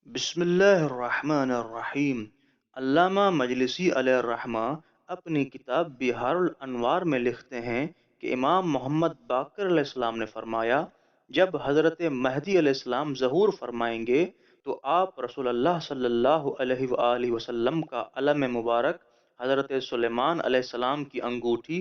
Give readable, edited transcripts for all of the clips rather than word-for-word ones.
بسم اللہ الرحمن الرحیم۔ علامہ مجلسی علیہ الرحمہ اپنی کتاب بہار الانوار میں لکھتے ہیں کہ امام محمد باقر علیہ السلام نے فرمایا، جب حضرت مہدی علیہ السلام ظہور فرمائیں گے تو آپ رسول اللہ صلی اللہ علیہ وآلہ وسلم کا علم مبارک حضرت سلیمان علیہ السلام کی انگوٹھی،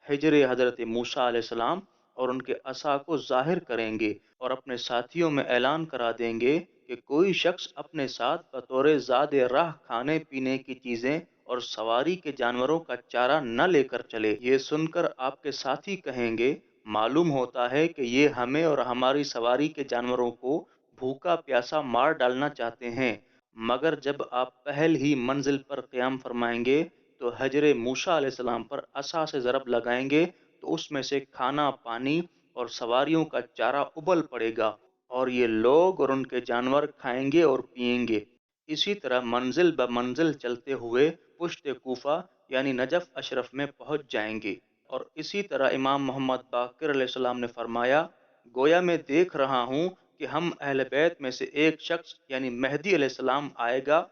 حجر حضرت موسیٰ علیہ السلام اور ان کے عصا کو ظاہر کریں گے اور اپنے ساتھیوں میں اعلان کرا دیں گے کہ کوئی شخص اپنے ساتھ بطور زاد راہ کھانے پینے کی چیزیں اور سواری کے جانوروں کا چارہ نہ لے کر چلے۔ یہ سن کر آپ کے ساتھی کہیں گے، معلوم ہوتا ہے کہ یہ ہمیں اور ہماری سواری کے جانوروں کو بھوکا پیاسا مار ڈالنا چاہتے ہیں۔ مگر جب آپ پہل ہی منزل پر قیام فرمائیں گے تو حجر موسیٰ علیہ السلام پر عصا سے ضرب لگائیں گے تو اس میں سے کھانا پانی اور سواریوں کا چارہ ابل پڑے گا اور یہ لوگ اور ان کے جانور کھائیں گے اور پئیں گے۔ اسی طرح منزل بہ منزل چلتے ہوئے پشت کوفہ یعنی نجف اشرف میں پہنچ جائیں گے۔ اور اسی طرح امام محمد باقر علیہ السلام نے فرمایا، گویا میں دیکھ رہا ہوں کہ ہم اہل بیت میں سے ایک شخص یعنی مہدی علیہ السلام آئے گا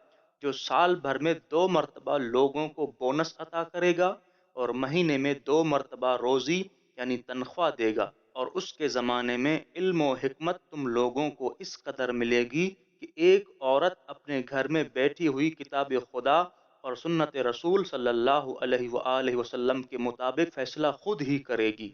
جو سال بھر میں 2 مرتبہ لوگوں کو بونس عطا کرے گا اور مہینے میں 2 مرتبہ روزی یعنی تنخواہ دے گا، اور اس کے زمانے میں علم و حکمت تم لوگوں کو اس قدر ملے گی کہ ایک عورت اپنے گھر میں بیٹھی ہوئی کتاب خدا اور سنت رسول صلی اللہ علیہ وآلہ وسلم کے مطابق فیصلہ خود ہی کرے گی۔